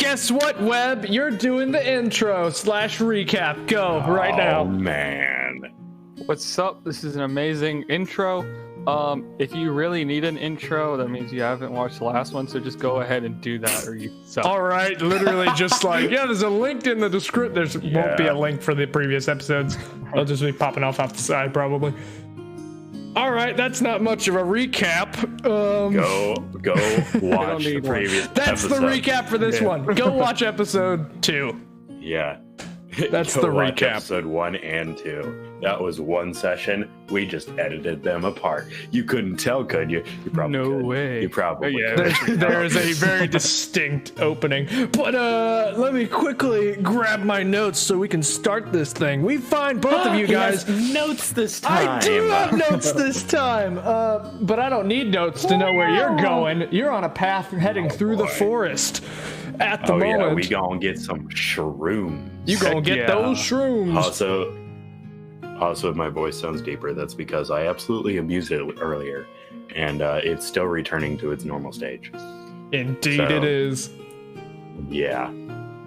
guess what, Webb? You're doing the intro / recap. Go right now. Oh man. What's up? This is an amazing intro. If you really need an intro, that means you haven't watched the last one, so just go ahead and do that, or you suck. All right, literally just like, yeah, there's a link in the description. Won't be a link for the previous episodes. They'll just be popping off the side, probably. All right, that's not much of a recap. Go watch the previous That's episode. the recap for this one. Go watch episode 2. Yeah. That's Go the watch recap. Episode 1 and 2. That was one session. We just edited them apart. You couldn't tell, could you? You probably No could. way. You probably Yeah. could. There is a very distinct opening. But let me quickly grab my notes so we can start this thing. We find both of you guys. notes this time. I do have notes this time, but I don't need notes to know where you're going. You're on a path heading through the forest at the moment. Yeah, we gonna get some shrooms. You gonna get those shrooms. Also, if my voice sounds deeper, that's because I absolutely abused it earlier, and it's still returning to its normal stage. Indeed So, it is. Yeah.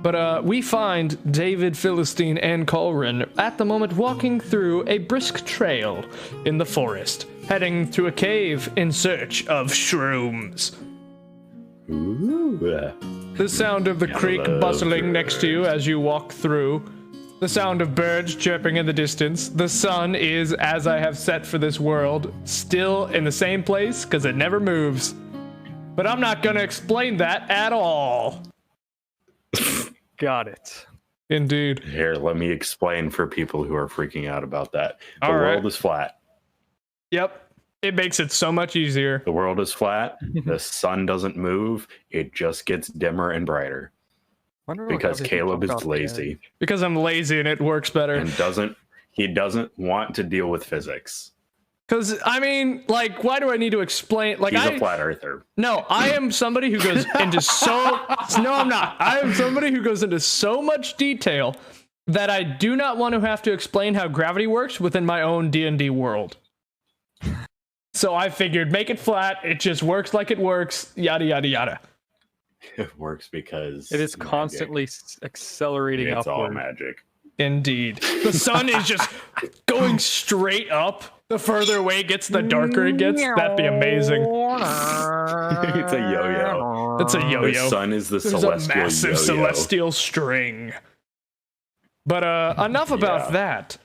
But we find David, Philistine, and Caulran at the moment walking through a brisk trail in the forest, heading to a cave in search of shrooms. Ooh. The sound of the creek bustling next to you as you walk through. The sound of birds chirping in the distance. The sun is, as I have set for this world, still in the same place because it never moves. But I'm not going to explain that at all. Got it. Indeed. Here, let me explain for people who are freaking out about that. The All right. world is flat. Yep. It makes it so much easier. The world is flat. The sun doesn't move. It just gets dimmer and brighter because Caleb is lazy Because I'm lazy and it works better. and he doesn't want to deal with physics. Because, I mean, like, why do I need to explain? Like, He's a flat earther. No, I am somebody who goes into No, I'm not. I am somebody who goes into so much detail that I do not want to have to explain how gravity works within my own D&D world. So I figured, make it flat. It just works like it works. Yada, yada, yada. It works because It is magic. constantly accelerating It's all upward. magic. Indeed. The sun is just going straight up. The further away it gets, the darker it gets. That'd be amazing. It's a yo-yo. It's a yo-yo. The sun is the There's celestial a massive yo-yo. celestial string. But enough about that.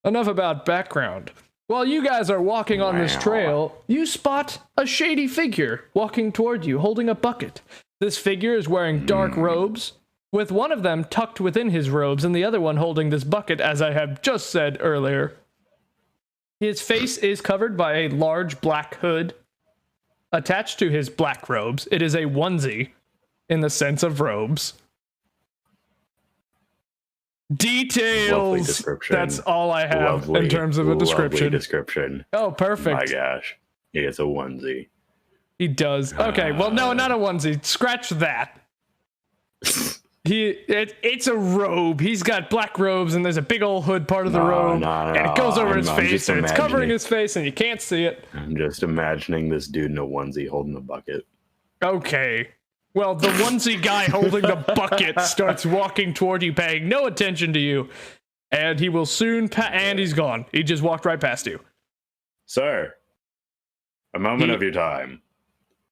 Enough about background. While you guys are walking on this trail, you spot a shady figure walking toward you, holding a bucket. This figure is wearing dark robes, with one of them tucked within his robes and the other one holding this bucket, as I have just said earlier. His face is covered by a large black hood. Attached to his black robes, it is a onesie, in the sense of robes. Lovely Details. description. That's all I have in terms of a description. Lovely description. Oh, perfect. My gosh. It's a onesie. He does. Okay, well, no, not a onesie. Scratch that. It's a robe. He's got black robes, and there's a big old hood part of the robe, and it goes over his I'm face, just and it's covering imagining- his face, and you can't see it. I'm just imagining this dude in a onesie holding a bucket. Okay. Well, the onesie guy holding the bucket starts walking toward you, paying no attention to you, and he will soon and he's gone. He just walked right past you. Sir, a moment of your time.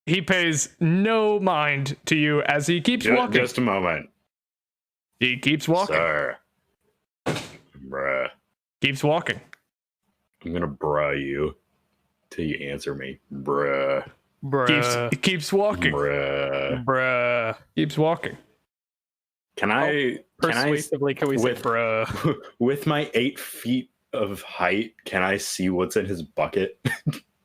He pays no mind to you as he keeps walking. Just a moment. He keeps walking. Sir. Bruh. Keeps walking. I'm gonna bruh you till you answer me. Bruh. Keeps walking. Bruh. Keeps walking. Can I Persuasively, can we say, with- bruh? with my 8 feet of height, can I see what's in his bucket?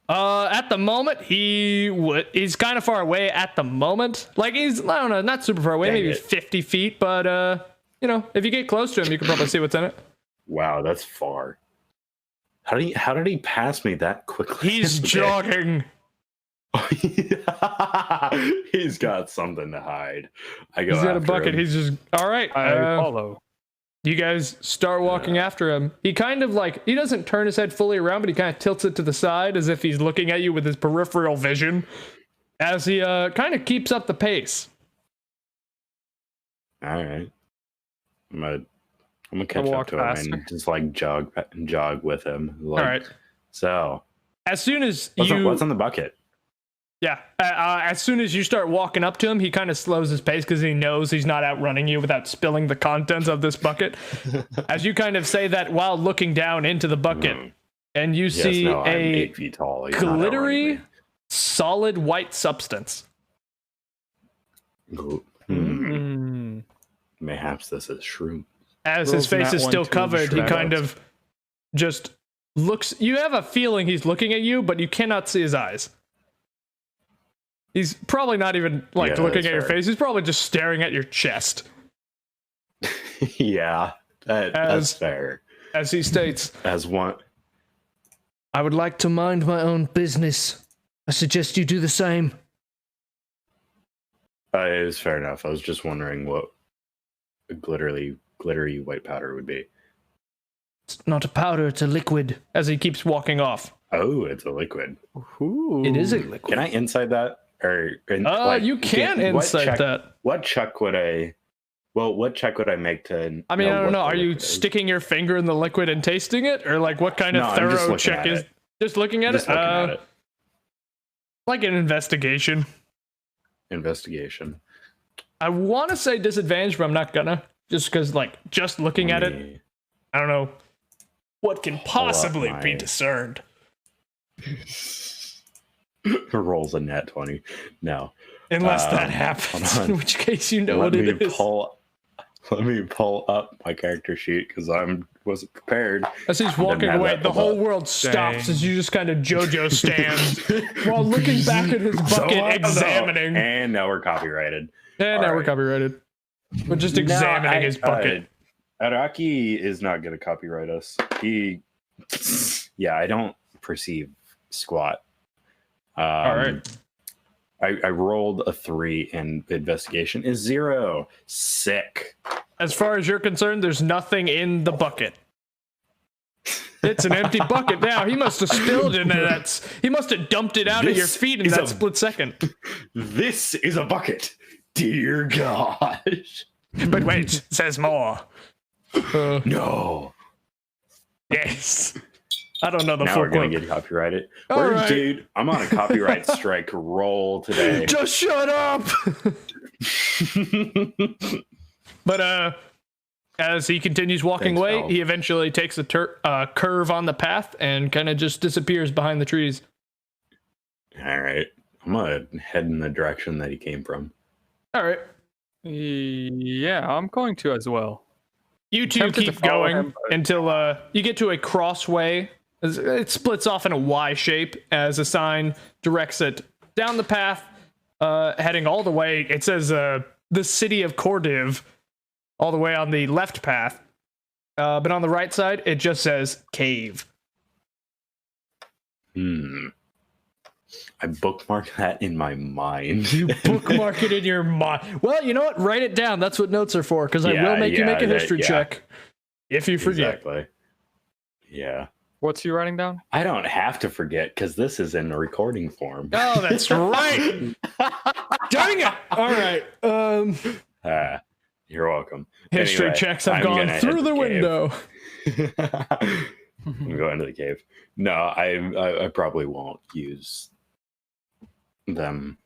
At the moment, he's kind of far away at the moment. Like, he's, I don't know, not super far away, Dang maybe it. 50 feet, but, you know, if you get close to him, you can probably see what's in it. Wow, that's far. How did he pass me that quickly? He's jogging. He's got something to hide. He's got a bucket. Him. He's just, all right. I follow. You guys start walking after him. He kind of like, he doesn't turn his head fully around, but he kind of tilts it to the side as if he's looking at you with his peripheral vision as he kind of keeps up the pace. All right. I'm gonna catch up walk to him faster. and just like jog with him. Like, All right. So As soon as what's on the bucket? Yeah. As soon as you start walking up to him, he kind of slows his pace because he knows he's not outrunning you without spilling the contents of this bucket. As you kind of say that while looking down into the bucket, and you see I'm 8 feet tall. He's not outrunning glittery, me. solid white substance. Mayhaps this is shroom. As Rolls his face that is one still to covered, he shred kind out. of just looks. You have a feeling he's looking at you, but you cannot see his eyes. He's probably not even Yeah, looking that's at your fair. face. He's probably just staring at your chest. Yeah, that's fair. As he states, As one, I would like to mind my own business. I suggest you do the same. it was fair enough. I was just wondering what a glittery white powder would be. It's not a powder, it's a liquid. As he keeps walking off. Oh, it's a liquid. Ooh. It is a liquid. Can I inside that? You can insight that. What check would I? Well, what check would I make to? I mean, I don't what know. the Are you liquid is? sticking your finger in the liquid and tasting it, or like what kind of No, I'm just thorough looking check at is? it. Just looking at Just it. looking at it. Like an investigation. Investigation. I want to say disadvantage, but I'm not gonna. Just because, like, just looking at it, I don't know what can possibly be my- discerned. Rolls a net 20. No. Unless that hold happens, on. in which case you know Let what me it is. let me pull up my character sheet because I wasn't prepared. As he's walking have away, that the pulled whole up. world stops Dang. as you just kind of JoJo stand while looking back at his bucket, examining. And now we're copyrighted. And now we're Alright. copyrighted. We're just examining his bucket. Araki is not going to copyright us. I don't perceive squat. All right. I rolled a 3 and investigation is 0. Sick. As far as you're concerned, there's nothing in the bucket. It's an empty bucket now. He must have spilled it, and he must have dumped it out at your This feet in is that a- split second. This is a bucket. Dear gosh. But wait, says more. No. Yes. I don't know the Now full we're going quote. to get copyrighted. All Word, right. dude, I'm on a copyright strike roll today. Just shut up. But as he continues walking Thanks, away, pal. he eventually takes a curve on the path and kind of just disappears behind the trees. All right. I'm going to head in the direction that he came from. All right. Yeah, I'm going to as well. You two Tempted to keep follow going him, but- until you get to a crossway. It splits off in a Y shape as a sign directs it down the path, heading all the way. It says the city of Cordiv all the way on the left path. But on the right side, it just says cave. I bookmarked that in my mind. You bookmark it in your mind. Well, you know what? Write it down. That's what notes are for, because I will make you make a history check if you forget. Exactly. Yeah. What's he writing down? I don't have to forget because this is in a recording form. Oh, that's right. Dang it. All right. You're welcome. History Anyway, checks have I'm gone gonna head through to the cave. window. I'm going to the cave. No, I probably won't use them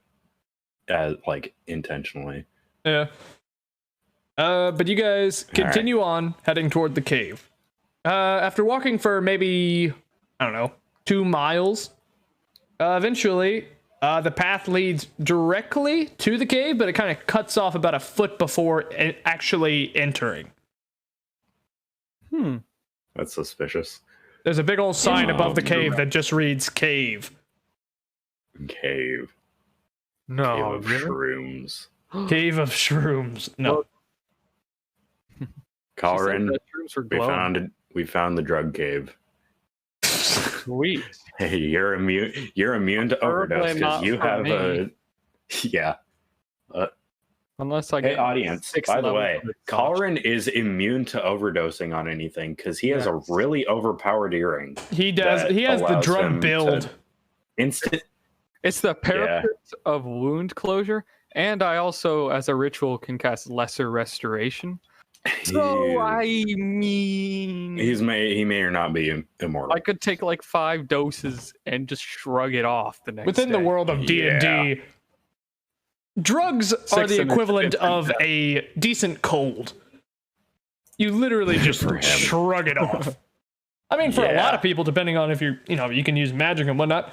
as like intentionally. Yeah. But you guys continue on heading toward the cave. After walking for maybe, I don't know, 2 miles, eventually the path leads directly to the cave, but it kind of cuts off about a foot before actually entering. That's suspicious. There's a big old sign above the cave that just reads cave. Cave. No, Cave of shrooms. Cave of shrooms. No. Caulran, Rooms were glowing. we found the drug cave. Sweet. Hey, you're immune to Preferably overdose because not you from have a me. yeah. Unless I Hey, get audience, 6 by the levels way, of exhaustion. Caulran is immune to overdosing on anything because he has a Yes. really overpowered earring. He does. that He has the allows him drug to build. Instant. It's the parapet of wound closure And I also, as a ritual, can cast Lesser Restoration. So I mean, he may or not be immortal. I could take like 5 doses and just shrug it off the next Within day. the world of D&D, drugs are the equivalent of a decent cold. You literally just shrug it off. I mean, for a lot of people, depending on if you can use magic and whatnot.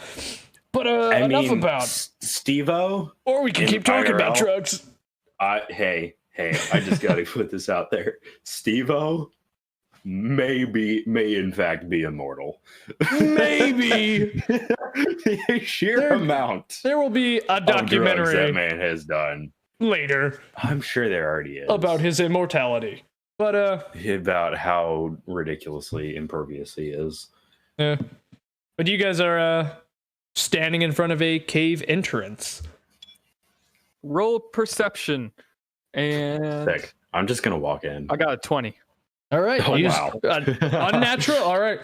But enough about Steve-O. Or we can keep talking about drugs. Hey, I just got to put this out there. Steve-O may in fact be immortal. Maybe. The sheer amount. There will be a documentary that man has done later. I'm sure there already is. About his immortality. But about how ridiculously impervious he is. Yeah. But you guys are standing in front of a cave entrance. Roll perception. And sick. I'm just gonna walk in. I got a 20. All right. Wow. Unnatural. All right.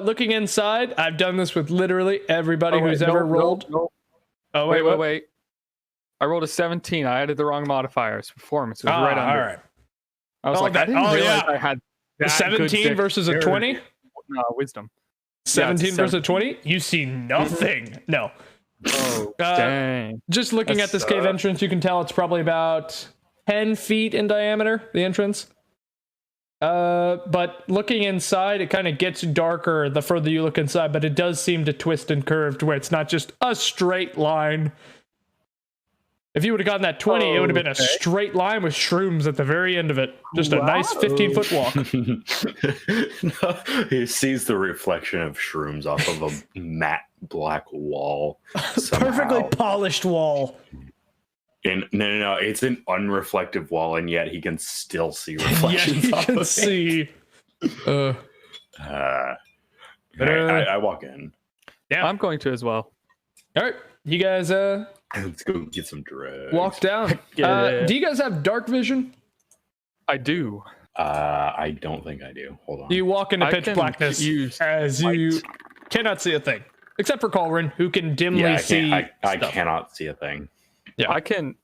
Looking inside, I've done this with literally everybody who's ever rolled. No. Oh wait. I rolled a 17. I added the wrong modifiers. Performance was right under. All right. I was I didn't realize I had a 17 versus a 20. Wisdom. 17 versus a 20. You see nothing. No. Oh, dang. Just looking at this cave entrance, you can tell it's probably about 10 feet in diameter, the entrance. But looking inside, it kind of gets darker the further you look inside, but it does seem to twist and curve to where it's not just a straight line. If you would have gotten that 20, it would have been a straight line with shrooms at the very end of it. Just a nice 15-foot walk. No, he sees the reflection of shrooms off of a matte black wall. Perfectly polished wall. No, it's an unreflective wall, and yet he can still see reflections. Yeah, he can see. I walk in. Yeah, I'm going to as well. All right, you guys. Let's go get some drugs. Walk down. Do you guys have dark vision? I do. I don't think I do. Hold on. You walk into pitch blackness as you cannot see a thing, except for Caulran, who can dimly see. I cannot see a thing. Yeah, I can.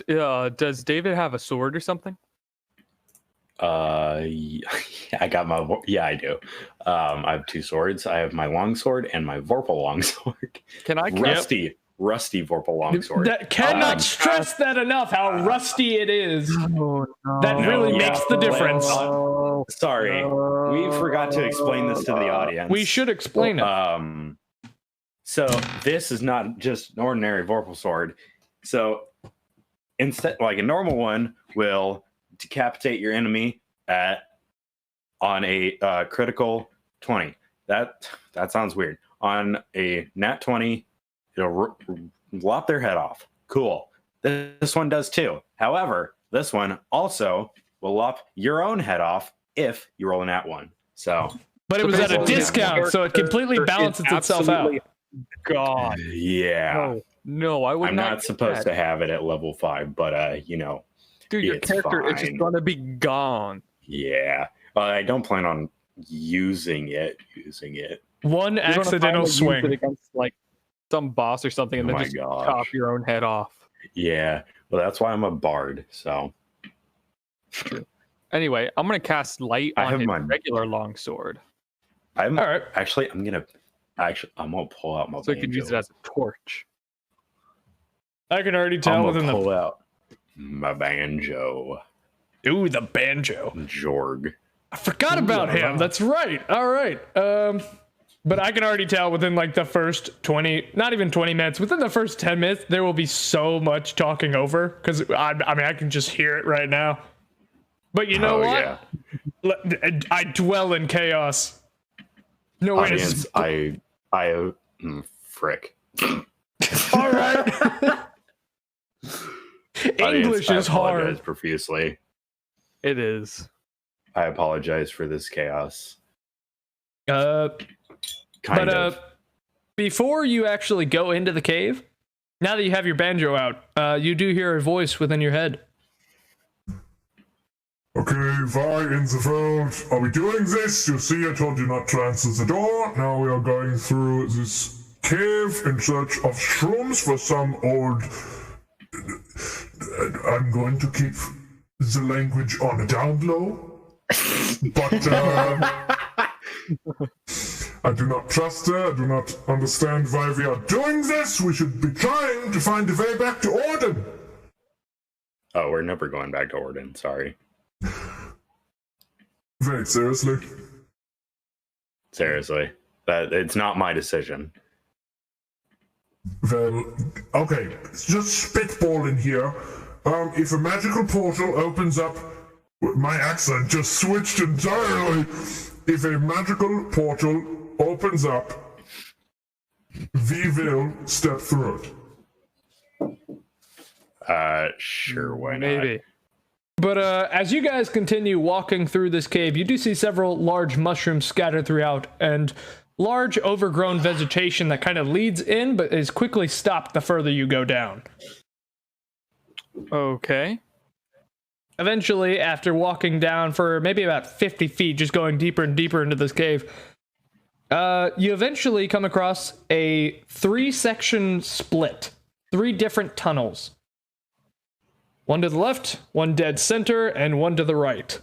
Does David have a sword or something? I got my. Yeah, I do. I have 2 swords. I have my long sword and my Vorpal long sword. Can I? Rusty Vorpal longsword. That cannot stress that enough. How rusty it is. That really makes the difference. Sorry, we forgot to explain this to the audience. We should explain it. So this is not just an ordinary Vorpal sword. So instead, like a normal one will decapitate your enemy on a critical 20. That sounds weird. On a nat 20. It'll lop their head off. Cool. This one does too. However, this one also will lop your own head off if you roll a nat 1. So, but it was at a discount, so it completely balances itself out. God. Yeah. No, I would I'm not supposed to have it at level 5, but dude, your character is just gonna be gone. Yeah. I don't plan on using it. One accidental swing against like some boss or something, and then just chop your own head off. Yeah, well, that's why I'm a bard. So, anyway, I'm gonna cast light on his regular longsword. All right. Actually, I'm gonna pull out my. So you can use it as a torch. I can already tell pull out my banjo. Ooh, the banjo. Jorg. I forgot about him. That's right. All right. But I can already tell within like the first 20, not even 20 minutes, within the first 10 minutes, there will be so much talking over. Because I can just hear it right now. But you know what? Yeah. I dwell in chaos. No way to... frick. All right. English is hard. I apologize profusely. It is. I apologize for this chaos. Kind of. Before you actually go into the cave, now that you have your banjo out, you do hear a voice within your head. Okay, Vi in the field. Are we doing this? You see, I told you not to answer the door. Now we are going through this cave in search of shrooms for some old I'm going to keep the language on a down low, but I do not trust her. I do not understand why we are doing this. We should be trying to find a way back to Mordin. Oh, we're never going back to Mordin. Sorry. Wait, seriously? Seriously, it's not my decision. Well, okay, just spitballing here. If a magical portal opens up, my accent just switched entirely. If a magical portal opens up, we will step through it. Sure, why not? Maybe. But as you guys continue walking through this cave, you do see several large mushrooms scattered throughout, and large overgrown vegetation that kind of leads in, but is quickly stopped the further you go down. Okay. Eventually, after walking down for maybe about 50 feet, just going deeper and deeper into this cave, you eventually come across a 3-section split. 3 different tunnels. One to the left, one dead center, and one to the right.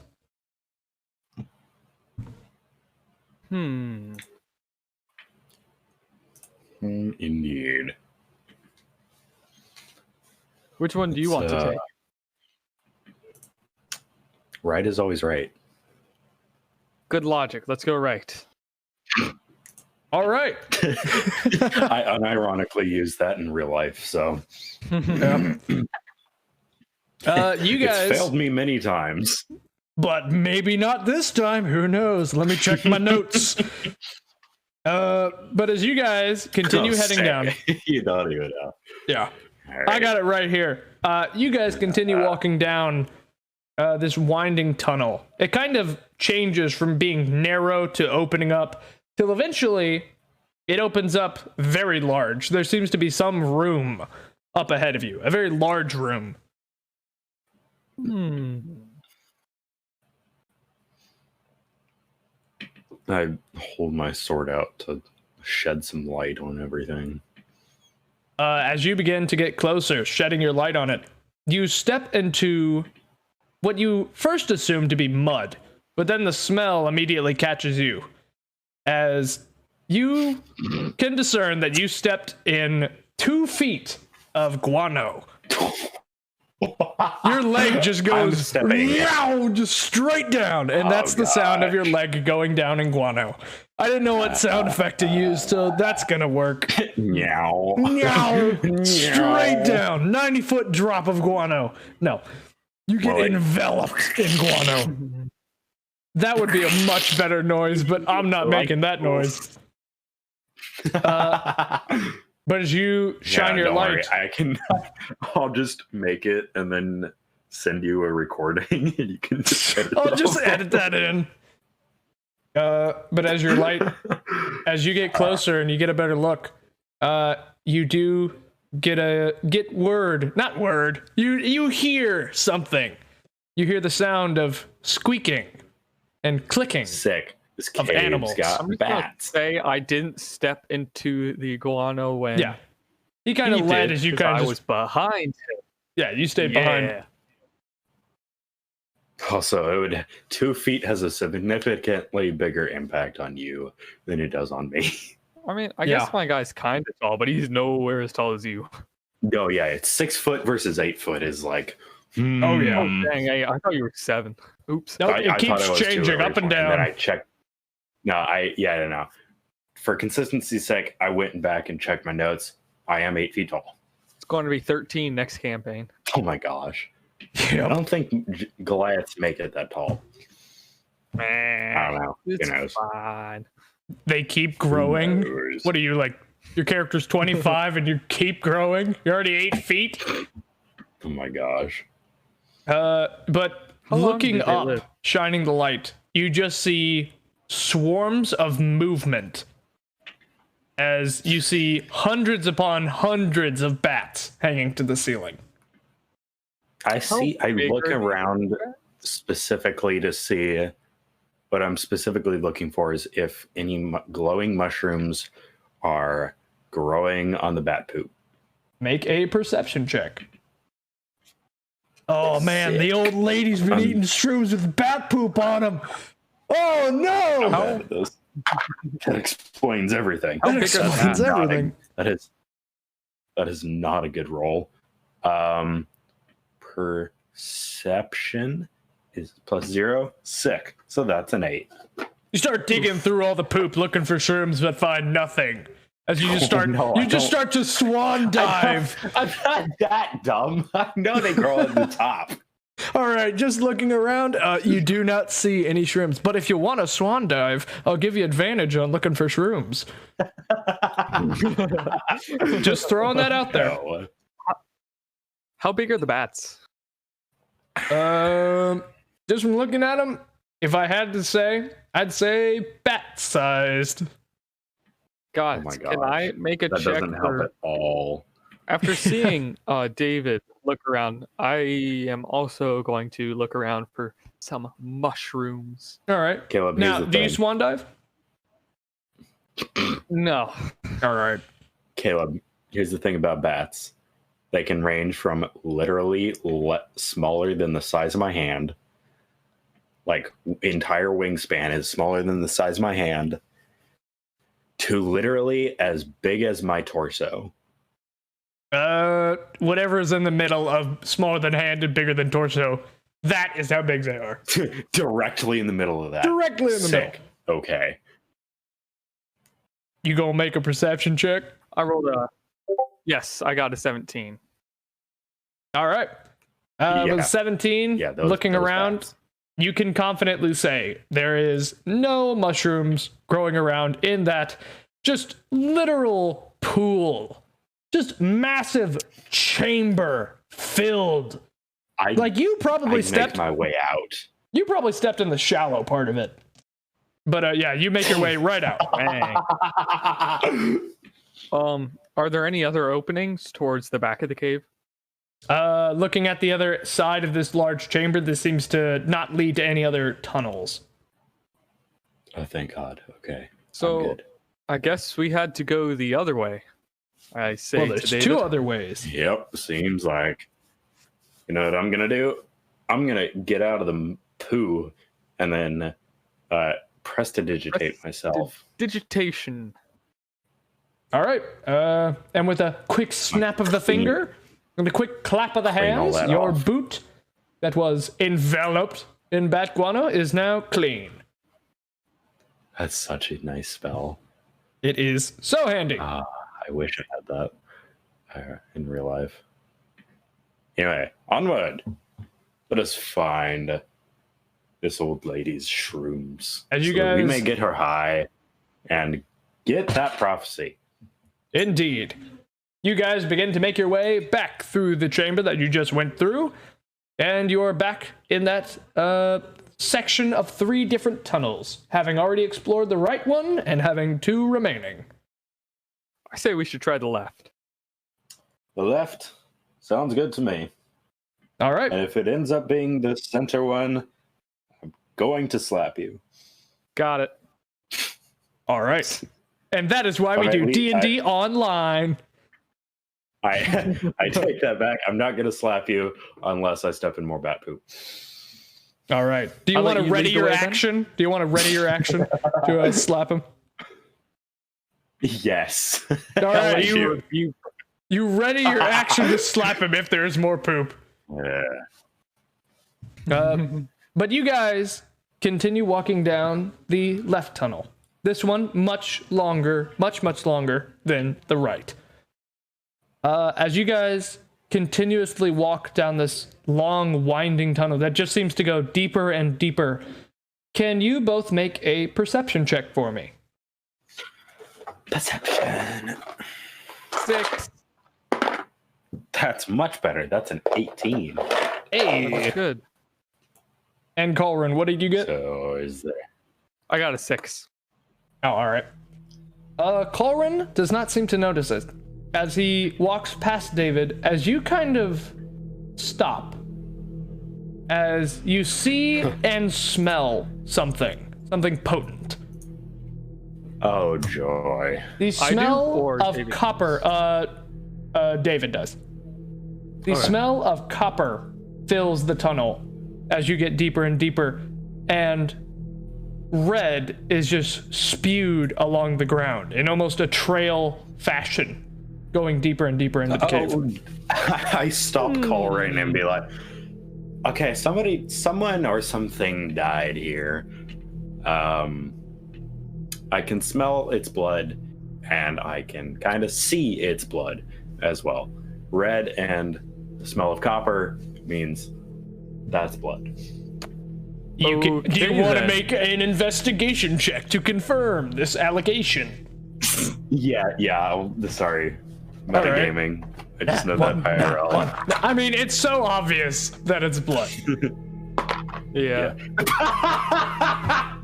Indeed. Which one do you want to take? Right is always right. Good logic. Let's go right. All right. I unironically use that in real life, so You guys it's failed me many times. But maybe not this time. Who knows? Let me check my notes. But as you guys continue heading down, You don't even know. yeah, All I got it right here. You guys continue walking down this winding tunnel. It kind of changes from being narrow to opening up till eventually it opens up very large. There seems to be some room up ahead of you, a very large room. I hold my sword out to shed some light on everything. As you begin to get closer, shedding your light on it, you step into what you first assumed to be mud, but then the smell immediately catches you, as you can discern that you stepped in 2 feet of guano. Your leg just goes meow, just straight down, and that's the sound of your leg going down in guano. I didn't know what sound effect to use, so that's gonna work. Meow. Meow, straight down, 90-foot drop of guano. No, you get enveloped in guano. That would be a much better noise, but I'm not making that noise. But as you shine your light, worry. I'll just make it and then send you a recording, and you can just edit I'll just edit that in. But as your light, as you get closer and you get a better look, you do get word, not word. You hear something. You hear the sound of squeaking and clicking. Sick. This Of cave's animals. got I'm just gonna bats. say I didn't step into the guano when Yeah, he kind he of led did, as you 'cause kind I of was behind him. yeah, you stayed behind. Also, 2 feet has a significantly bigger impact on you than it does on me. I mean, I Yeah. guess my guy's kind of tall, but he's nowhere as tall as you. No, yeah, it's 6 foot versus 8 foot is like. Oh, yeah. Oh, dang, I thought you were 7. Oops. Nope, I it thought keeps I was too changing up and originally, then I down. checked. No, I don't know. For consistency's sake, I went back and checked my notes. I am 8 feet tall. It's going to be 13 next campaign. Oh my gosh. Yep. I don't think Goliaths make it that tall. I don't know. It's Who knows? fine. They keep growing. Who knows? What are you, like, your character's 25 and you keep growing? You're already 8 feet? Oh my gosh. But How long looking do they up, live? shining the light, you just see swarms of movement as you see hundreds upon hundreds of bats hanging to the ceiling. I big look are these around specifically to see what I'm specifically looking for is if any glowing mushrooms are growing on the bat poop. Make a perception check. Oh man, the old lady's been eating shrooms with bat poop on them. Oh no! That explains everything. That explains everything. That is not a good roll. Perception is +0. Sick. So that's an 8. You start digging through all the poop looking for shrooms, but find nothing. As you just start, start to swan dive. I'm not that dumb. I know they grow at the top. All right, just looking around, you do not see any shrooms. But if you want a swan dive, I'll give you advantage on looking for shrooms. Just throwing that out there. How big are the bats? Just from looking at them, if I had to say, I'd say bat-sized. God, Oh my can gosh. I make a That check doesn't help at all. After seeing David look around, I am also going to look around for some mushrooms. All right. Caleb, Now, here's the do you thing. swan dive? No. All right. Caleb, here's the thing about bats. They can range from literally smaller than the size of my hand. Like, entire wingspan is smaller than the size of my hand. To literally as big as my torso. Whatever is in the middle of smaller than hand and bigger than torso, that is how big they are. Directly in the middle of that. Directly in the middle. Sick. Okay. You gonna make a perception check? I rolled yes, I got a 17. All right. With 17, looking around, bats. you can confidently say there is no mushrooms growing around in that just literal pool. Just massive chamber filled. You probably stepped my way out. You probably stepped in the shallow part of it. But yeah, you make your way right out. Are there any other openings towards the back of the cave? Looking at the other side of this large chamber, this seems to not lead to any other tunnels. Oh, thank God. Okay. So I'm good. I guess we had to go the other way. I say Well, there's to David. 2 other ways. Yep, seems like. You know what I'm gonna do? I'm gonna get out of the poo and then prestidigitate myself. Digitation. All right. And with a quick snap of the finger and a quick clap of the Clean all hands, that your off. boot that was enveloped in bat guano is now clean. That's such a nice spell. It is so handy. I wish I had that in real life. Anyway, onward. Let us find this old lady's shrooms. As you so that we guys- may get her high and get that prophecy. Indeed. You guys begin to make your way back through the chamber that you just went through, and you're back in that section of 3 different tunnels, having already explored the right one and having 2 remaining. I say we should try the left. The left sounds good to me. All right. And if it ends up being the center one, I'm going to slap you. Got it. All right. And that is why we do D&D online. I take that back. I'm not going to slap you unless I step in more bat poop. All right. Do you want to ready your action? Do you want to ready your action to slap him? Yes. All right. You You ready your action to slap him if there's more poop. Yeah. But you guys continue walking down the left tunnel. This one much longer, much longer than the right. As you guys continuously walk down this long, winding tunnel that just seems to go deeper and deeper, can you both make a perception check for me? Perception. 6. That's much better. That's an 18. Hey. That's good. And Caulran, what did you get? So is there? I got a 6. Oh, all right. Caulran does not seem to notice it as he walks past David, as you kind of stop, as you see and smell something potent. Oh joy! The smell or of David? copper. David does. The Okay. smell of copper fills the tunnel as you get deeper and deeper, and red is just spewed along the ground in almost a trail fashion, going deeper and deeper into the cave. I stop Caulran and be like, okay, someone or something died here. I can smell its blood, and I can kind of see its blood as well. Red and the smell of copper means that's blood. Do you want to make an investigation check to confirm this allegation? Yeah. Sorry, metagaming. I just know that IRL. I mean, it's so obvious that it's blood. Yeah.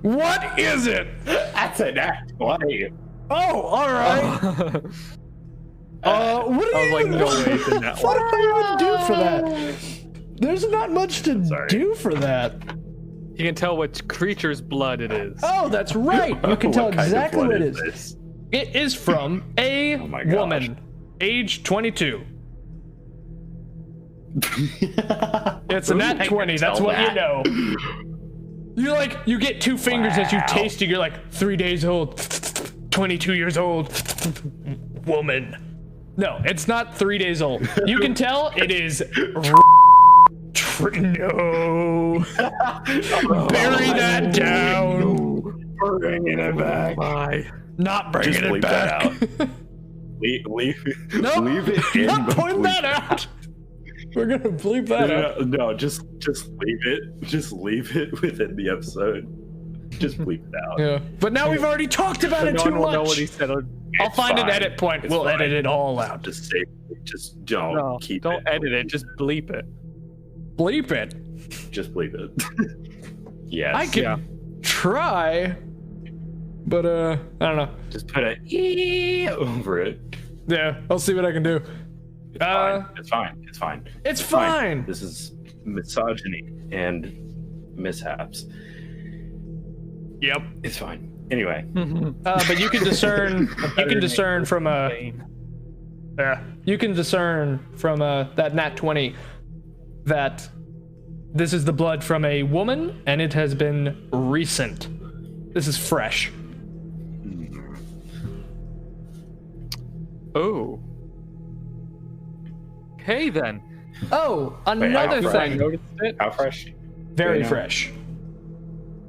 What is it? That's an act 20. Oh, all right. What do you even do for that? There's not much to do for that. You can tell which creature's blood it is. Oh, that's right. You can tell exactly what it is. This? It is from a woman, age 22. It's a nat 20. That's what you know. You get two fingers as you taste it. You're like 3 days old, 22 years old, woman. No, it's not 3 days old. You can tell it is. No. Bury that down. Bringing it back. Not bringing it back. That out. Leave it in. Not point that out. We're gonna bleep that out. No, just leave it. Just leave it within the episode. Just bleep it out. Yeah, but now we've already talked about it too much. Know what he said. I'll find an edit point. We'll edit it all out. Just say. Just don't keep. Don't edit it. Just bleep it. Bleep it. Just bleep it. Yes. I can try, but I don't know. Just put a E over it. Yeah, I'll see what I can do. It's fine. It's fine. This is misogyny and mishaps. Yep. It's fine. Anyway. But you can discern. You can discern from You can discern from that nat 20 that this is the blood from a woman, and it has been recent. This is fresh. Oh. Okay then. Oh, another thing. Noticed it? How fresh? Very fresh.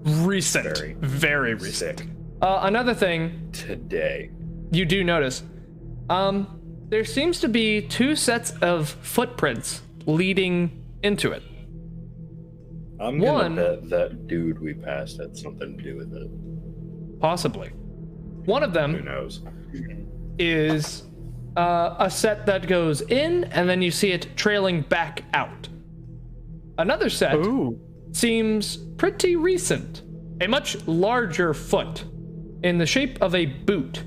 Recent. Very recent. Another thing. Today. You do notice. There seems to be 2 sets of footprints leading into it. I'm gonna bet that dude we passed had something to do with it. Possibly. One of them. Who knows? Is a set that goes in, and then you see it trailing back out. Another set seems pretty recent. A much larger foot in the shape of a boot.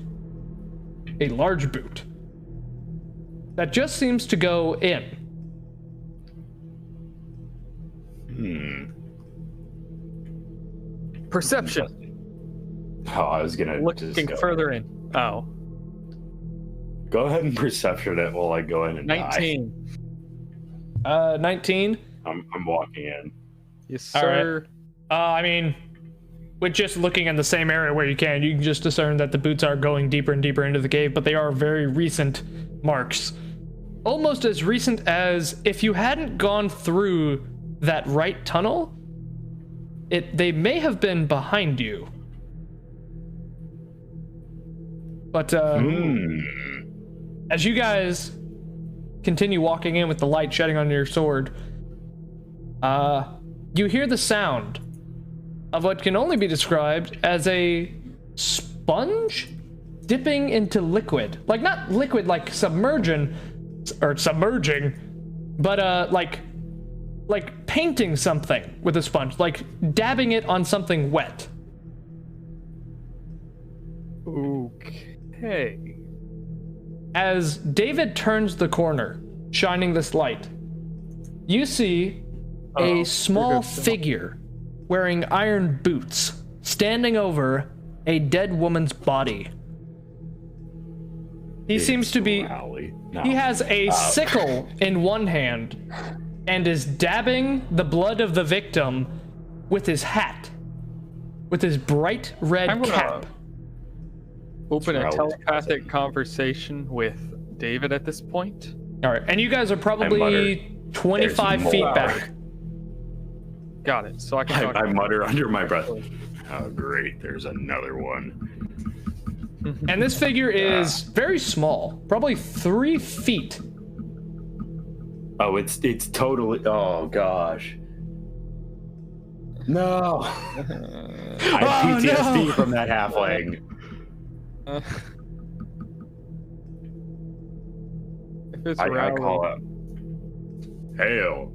A large boot. That just seems to go in. Perception. Oh, I was gonna looking further in. Oh. Go ahead and perception it while I go in and 19. 19. I'm walking in. Yes, sir. All right. I mean, with just looking in the same area where you can just discern that the boots are going deeper and deeper into the cave, but they are very recent marks. Almost as recent as if you hadn't gone through that right tunnel, they may have been behind you. But as you guys continue walking in with the light shedding on your sword, you hear the sound of what can only be described as a sponge dipping into liquid. Like, not liquid like submerging, but like painting something with a sponge, like dabbing it on something wet. Okay. As David turns the corner, shining this light, you see a small figure wearing iron boots standing over a dead woman's body. He seems to be... He has a sickle in one hand and is dabbing the blood of the victim with his hat, with his bright red I'm gonna cap. Open a Relevant. telepathic conversation with David at this point. All right, and you guys are probably 25 There's feet more. back. Got it. So I can talk. I mutter under my breath. Oh, great. There's another one. And this figure is very small, probably 3 feet. Oh, it's totally. Oh gosh. No. I have PTSD no. from that halfling. If it's I rowdy, call out. Hail.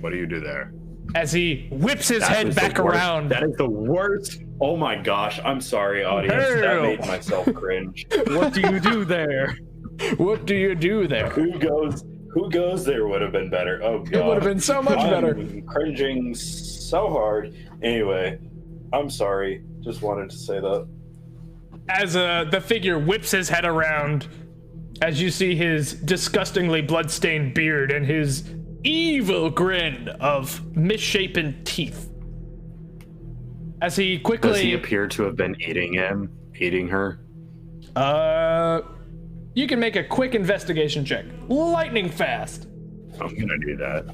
What do you do there? As he whips his That head is the back worst. around. That is the worst. Oh my gosh. I'm sorry, audience. That Hail. made myself cringe. what do you do there? What do you do there? Who goes there would have been better. Oh god. It would have been so much better. I'm cringing so hard. Anyway, I'm sorry. Just wanted to say that. As the figure whips his head around, as you see his disgustingly bloodstained beard and his evil grin of misshapen teeth. As he quickly... Does he appear to have been eating her? You can make a quick investigation check. Lightning fast. I'm gonna do that.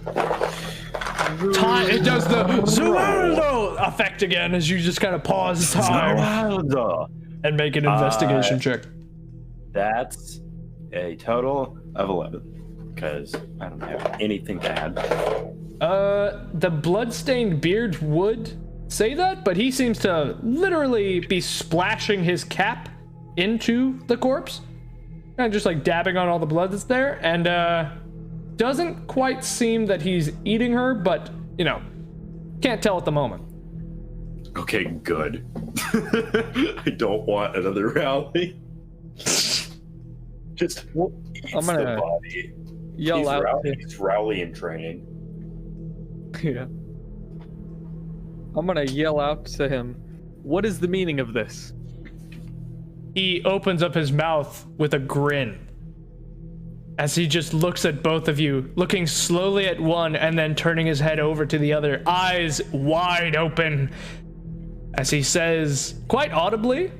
Time. It does the Zualdo effect again as you just kind of pause time and make an investigation check. That's a total of 11. Because I don't have anything to add. The bloodstained beard would say that, but he seems to literally be splashing his cap into the corpse. And just like dabbing on all the blood that's there. And doesn't quite seem that he's eating her, but, you know, can't tell at the moment. Okay, good. I don't want another rally. Just I'm gonna the body. yell out. He's rally in training. Yeah. I'm gonna yell out to him. What is the meaning of this? He opens up his mouth with a grin as he just looks at both of you, looking slowly at one and then turning his head over to the other, eyes wide open, as he says, quite audibly,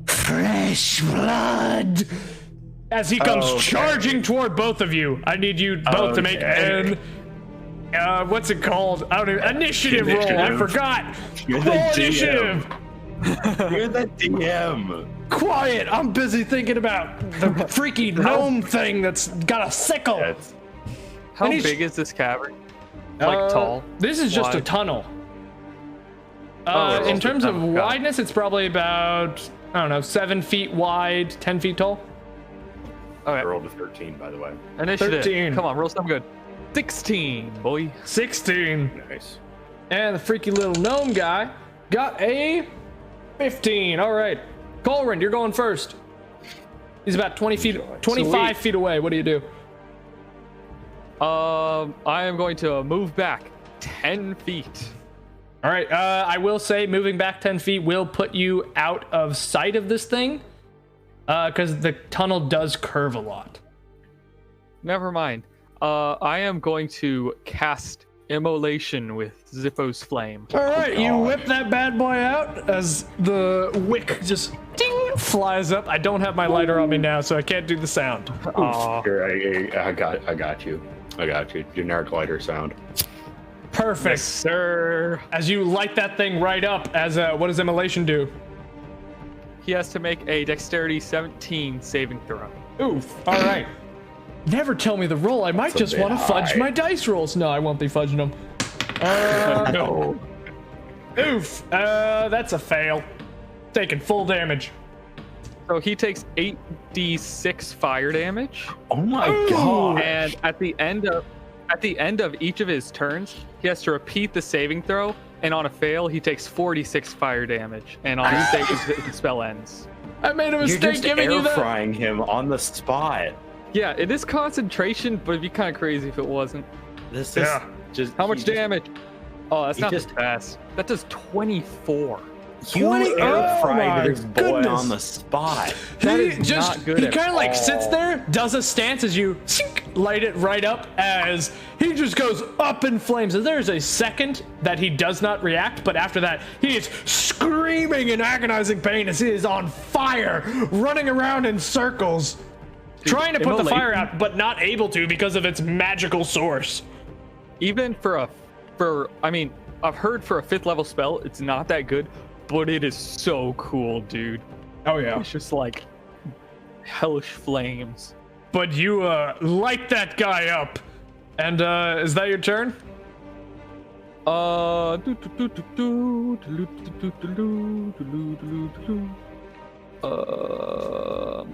"Fresh blood!" As he comes charging toward both of you. I need you both to make an... what's it called? I don't even... Initiative roll. I forgot. You're Roll the DM. initiative. You're the DM. Quiet! I'm busy thinking about the freaky gnome thing that's got a sickle. That's How And he's- big is this cavern? Like tall? This is just a Wide? tunnel. it's In just a terms of tunnel. Got it. wideness, it's probably about, I don't know, 7 feet wide, 10 feet tall. I Okay. rolled a 13, by the way. Initiative. 13. Come on, roll something good. 16, boy. 16. Nice. And the freaky little gnome guy got a 15. All right. Caulran, you're going first. He's about 25 Sweet. feet away. What do you do? I am going to move back 10 feet. All right. I will say moving back 10 feet will put you out of sight of this thing because the tunnel does curve a lot. Never mind. I am going to cast Immolation with Zippo's Flame. All right, you whip that bad boy out as the wick just ding flies up. I don't have my lighter on me now, so I can't do the sound. Aw. Here, I got you. I got you. Generic lighter sound. Perfect. Sir. As you light that thing right up, as what does immolation do? He has to make a Dexterity 17 saving throw. Oof. All right. Never tell me the roll. I might That's a just want to bit fudge high. my dice rolls. No, I won't be fudging them. No. Oof. That's a fail. Taking full damage. So he takes 8d6 fire damage, Oh my god. and at the end of each of his turns, he has to repeat the saving throw. And on a fail, he takes 46 fire damage, and on a save, his spell ends. I made a You're mistake just giving you air that. frying him on the spot. Yeah, it is concentration, but it'd be kind of crazy if it wasn't. This is Yeah. just How much damage? Oh, that's he not just- the best. That does 24. You 20 air oh my fried this boy goodness. on the spot. That He is just not good he at kind of like sits all. there, does a stance as you light it right up as he just goes up in flames. And there's a second that he does not react, but after that he is screaming in agonizing pain as he is on fire, running around in circles, trying to put the fire out, but not able to because of its magical source. Even I mean, I've heard for a 5th level spell, it's not that good, but it is so cool, dude. Oh yeah. It's just like hellish flames. But you light that guy up. And is that your turn?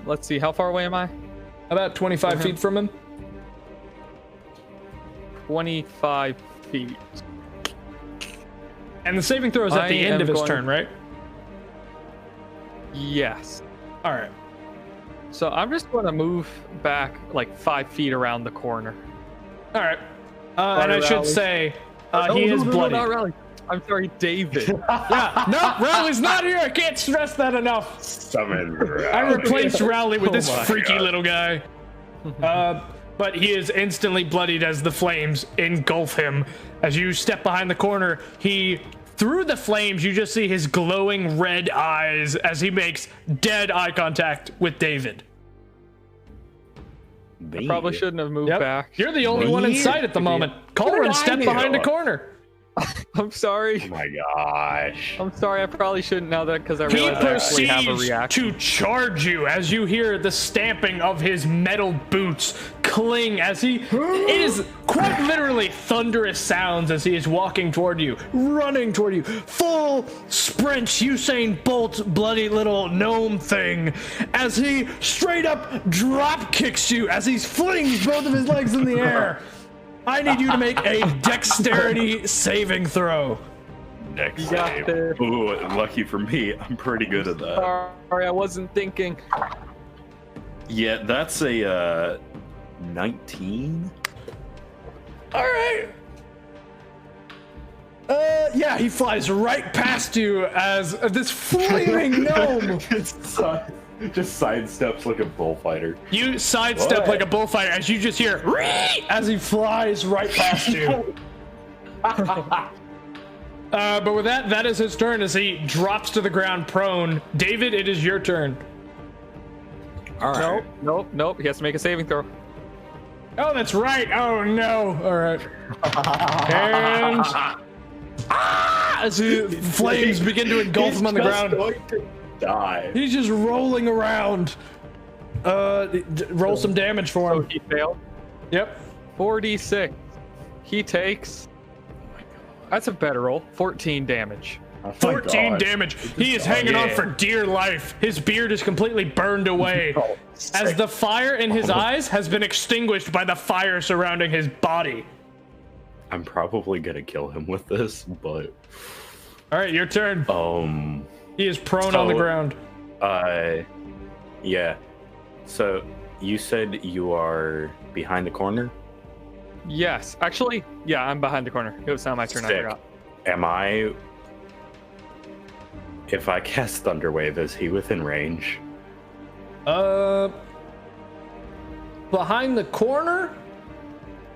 Let's see, how far away am I? About 25 feet from him. 25 feet. And the saving throw is at the end of his turn, right? Yes. All right. So I'm just going to move back like 5 feet around the corner. All right. And I should say, he is bloody. Not Raleigh. I'm sorry, David. Yeah. No, Rowley's not here. I can't stress that enough. Summon I replaced Rowley with this my freaky little guy. But he is instantly bloodied as the flames engulf him. As you step behind the corner, through the flames, you just see his glowing red eyes as he makes dead eye contact with David. Probably shouldn't have moved back. You're the only one in sight at the moment. Caulran stepped behind a corner. I'm sorry. Oh my gosh. I'm sorry. I probably shouldn't now that because I He realized I actually have a proceeds reaction. to charge you as you hear the stamping of his metal boots cling as it is quite literally thunderous sounds as he is walking toward you, running toward you, full sprint Usain Bolt bloody little gnome thing as he straight up drop kicks you as he flings both of his legs in the air. I need you to make a dexterity saving throw. Next You got save. this. Ooh, lucky for me, I'm pretty good at that. Sorry, I wasn't thinking. Yeah, that's a 19. All right. Yeah, he flies right past you as this flaming gnome. Just sidesteps like a bullfighter. You sidestep What? like a bullfighter as you just hear "Ree!" as he flies right past you. But with that is his turn as he drops to the ground prone. David, it is your turn. All right. Nope. He has to make a saving throw. Oh, that's right. Oh no. All right. And as the flames begin to engulf him on the ground. Going to die. He's just rolling around. Roll some damage for So him. he failed. Yep. 46. He takes. That's a better roll. 14 damage. Oh my 14 gosh. damage. He is hanging on yeah. for dear life. His beard is completely burned away Oh, as sick. the fire in his eyes has been extinguished by the fire surrounding his body. I'm probably gonna kill him with this, but All right, your turn. He is prone on the so- ground. yeah. So you said you are behind the corner? Yes. Actually, yeah, I'm behind the corner. It was not my turn. I Sick. forgot. Am I? If I cast Thunderwave, is he within range? Behind the corner?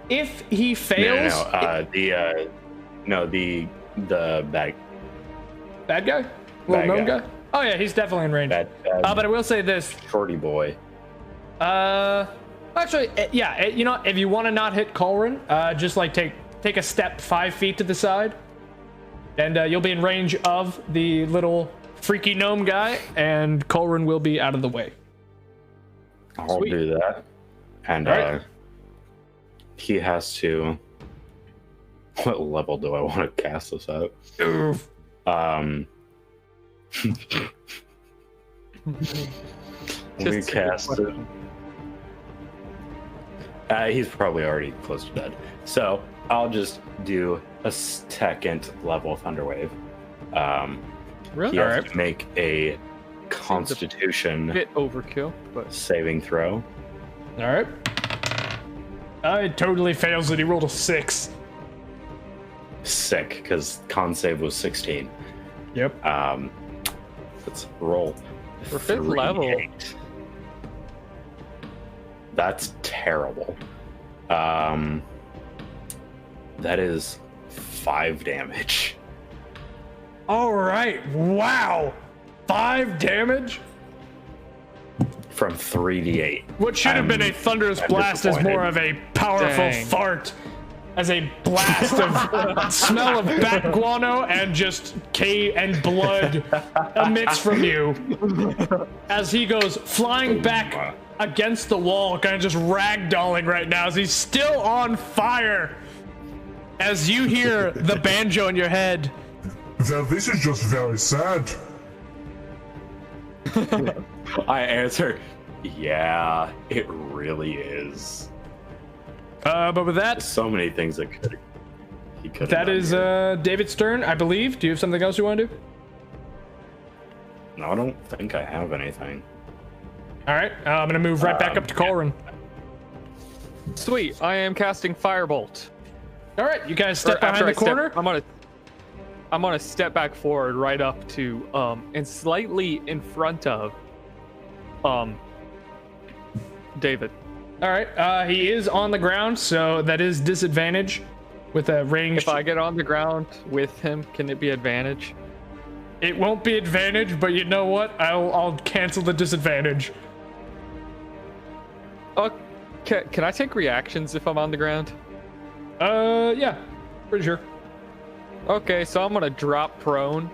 If he fails, The bad bad guy? Little Bad gnome guy. guy? Oh yeah, he's definitely in range. But I will say this. shorty boy. Actually, yeah, you know, if you want to not hit Caulran, just like take a step 5 feet to the side, and you'll be in range of the little freaky gnome guy, and Caulran will be out of the way. I'll Sweet. do that. And Alright. he has to. What level do I want to cast this at? Oof. Let me Just a cast it. question. He's probably already close to dead. So I'll just do a second level Thunderwave. Really? He has to make a Constitution Bit overkill, but saving throw. All right. It totally fails it. He rolled a 6. Sick, because con save was 16. Yep. Let's roll. We're 5th level. 3d8. That's terrible. That is 5 damage. All right. Wow. 5 damage? From 3d8. What should have been a thunderous blast is more of a powerful Dang. fart. As a blast of smell of bat guano and just K and blood emits from you. As he goes flying back against the wall, kind of just ragdolling right now as he's still on fire. As you hear the banjo in your head. Well, this is just very sad. I answer, yeah, it really is. But with that, So many things that he could. that is David's turn, I believe. Do you have something else you want to do? No, I don't think I have anything. All right, I'm gonna move right back up to Caulran. Sweet. I am casting Firebolt. All right, you guys step Or after behind the corner. I'm gonna step back forward right up to and slightly in front of David. All right, he is on the ground, so that is disadvantage with a range. If I get on the ground with him, can it be advantage? It won't be advantage, but you know what? I'll cancel the disadvantage. Can I take reactions if I'm on the ground? Yeah, pretty sure. Okay, so I'm gonna drop prone.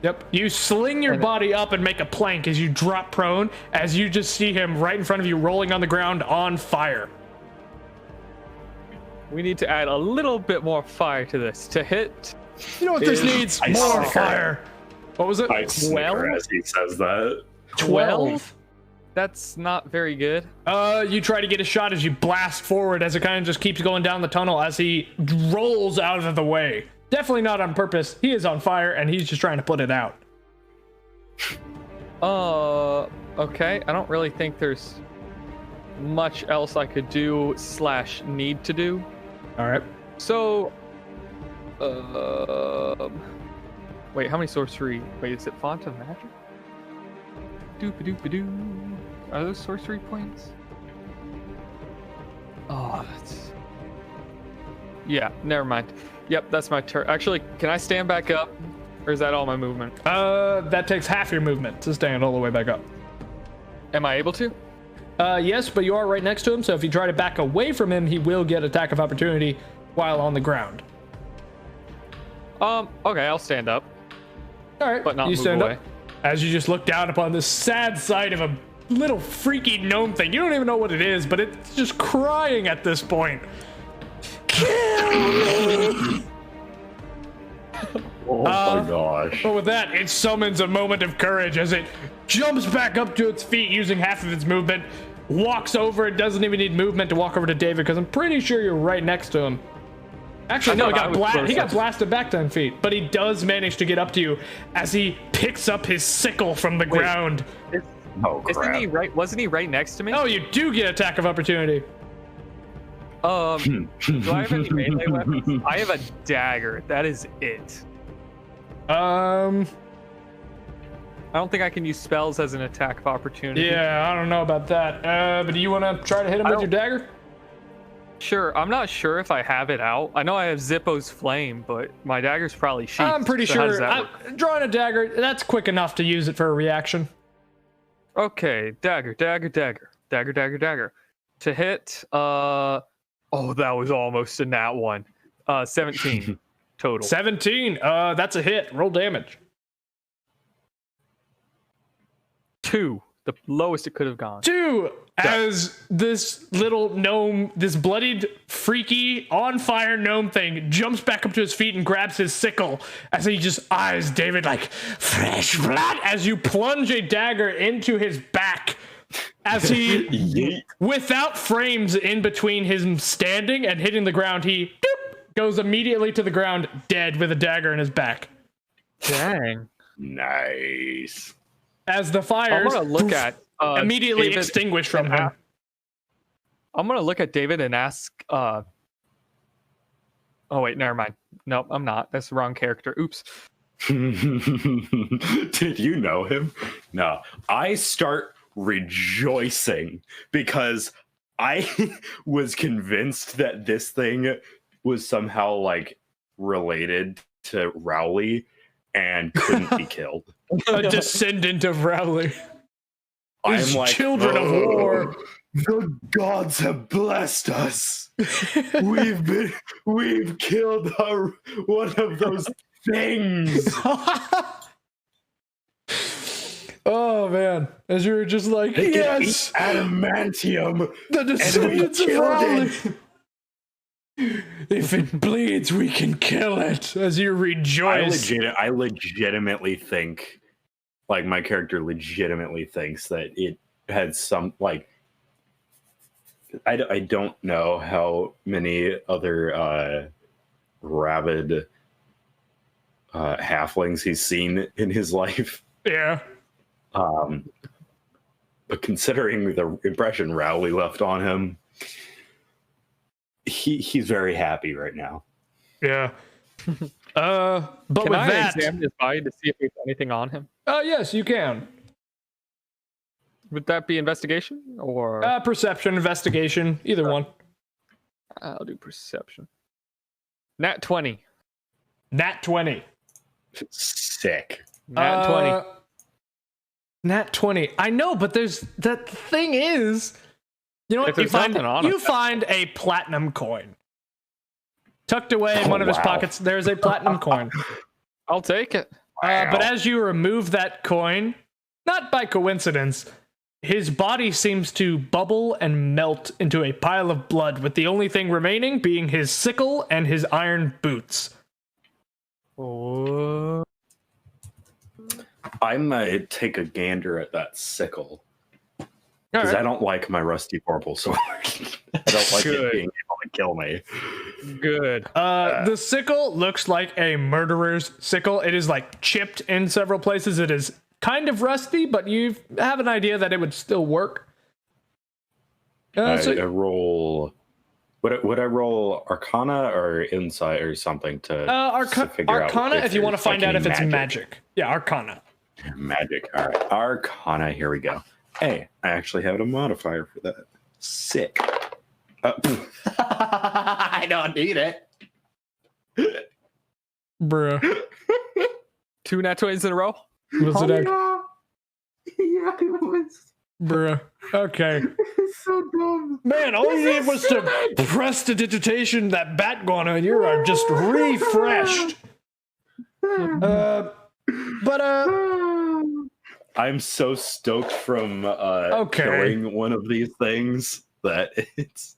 Yep. You sling your body up and make a plank as you drop prone, as you just see him right in front of you rolling on the ground on fire. We need to add a little bit more fire to this. To hit, You know what this needs? I More snicker. fire. What was it? I snicker as he says that. 12? That's not very good. You try to get a shot as you blast forward as it kind of just keeps going down the tunnel as he rolls out of the way. Definitely not on purpose. He is on fire and he's just trying to put it out. Okay. I don't really think there's much else I could do / need to do. All right. So, wait, how many sorcery? Wait, is it font of magic? Doop-a-doop-a-doo. Are those sorcery points? Oh, that's... Yeah, never mind. Yep, that's my turn. Actually, can I stand back up? Or is that all my movement? That takes half your movement to stand all the way back up. Am I able to? Yes, but you are right next to him, so if you try to back away from him, he will get attack of opportunity while on the ground. Okay, I'll stand up. All right, But not you move stand away. up as you just look down upon this sad sight of a little freaky gnome thing. You don't even know what it is, but it's just crying at this point. Kill me! Oh my gosh. But with that, it summons a moment of courage as it jumps back up to its feet using half of its movement, walks over. It doesn't even need movement to walk over to David because I'm pretty sure you're right next to him. Actually, no, he got blasted back 10 feet, but he does manage to get up to you as he picks up his sickle from the ground. Oh crap. Isn't he right? Wasn't he right next to me? Oh, you do get attack of opportunity. Do I have any melee weapons? I have a dagger. That is it. I don't think I can use spells as an attack of opportunity. Yeah, I don't know about that. But do you want to try to hit him with your dagger? Sure. I'm not sure if I have it out. I know I have Zippo's flame, but my dagger's probably sheathed. I'm pretty so how does sure. that work? Drawing a dagger, that's quick enough to use it for a reaction. Okay, dagger. To hit, oh, that was almost a nat one. 17 total. 17. That's a hit. Roll damage. 2, the lowest it could have gone. 2. As this little gnome, this bloodied, freaky, on fire gnome thing jumps back up to his feet and grabs his sickle as he just eyes David like fresh blood as you plunge a dagger into his back. As he, without frames in between him standing and hitting the ground, he goes immediately to the ground dead with a dagger in his back. Dang. Nice. As the fires I'm gonna look at immediately David extinguish from him. I'm gonna look at David and ask. Oh wait, never mind. Nope, I'm not. That's the wrong character. Oops. Did you know him? No. I start rejoicing because I was convinced that this thing was somehow like related to Rowley and couldn't be killed. A descendant of Rowley. I'm like, children of war. The gods have blessed us. We've killed one of those things. Oh man, as you were just like, They yes, adamantium. the descendants of killed Rowley. If it bleeds, we can kill it. As you rejoice. I legitimately think, like, my character legitimately thinks that it had some, like, I don't know how many other rabid halflings he's seen in his life. Yeah. But considering the impression Rowley left on him, he's very happy right now. Yeah. But Can with I that, examine his body to see if there's anything on him? yes, you can. Would that be investigation or? Perception, investigation, either one. I'll do perception. Nat 20. Nat 20. Sick. Nat 20. Nat 20. I know, but there's the thing is, you know what? If there's nothing on You it. find a platinum coin tucked away in one of his pockets. There's a platinum coin. I'll take it. But as you remove that coin, not by coincidence, his body seems to bubble and melt into a pile of blood, with the only thing remaining being his sickle and his iron boots. Oh. I might take a gander at that sickle. Because Alright. I don't like my rusty purple sword. I don't like it being able to kill me. Good. The sickle looks like a murderer's sickle. It is like chipped in several places. It is kind of rusty, but you have an idea that it would still work. I roll. Would I roll Arcana or Insight or something to figure Arcana out if you want to find out if it's magic? magic. Yeah, Arcana. Magic. All right, Arcana. Here we go. Hey, I actually have a modifier for that. Sick. I don't need it. Bruh. 2 nat 20s in a row? Was it Yeah, it was. Bruh. Okay. It's so dumb. Man, all you did was to press the digitation that bat guano and you are just refreshed. I'm so stoked from Okay. killing one of these things that it's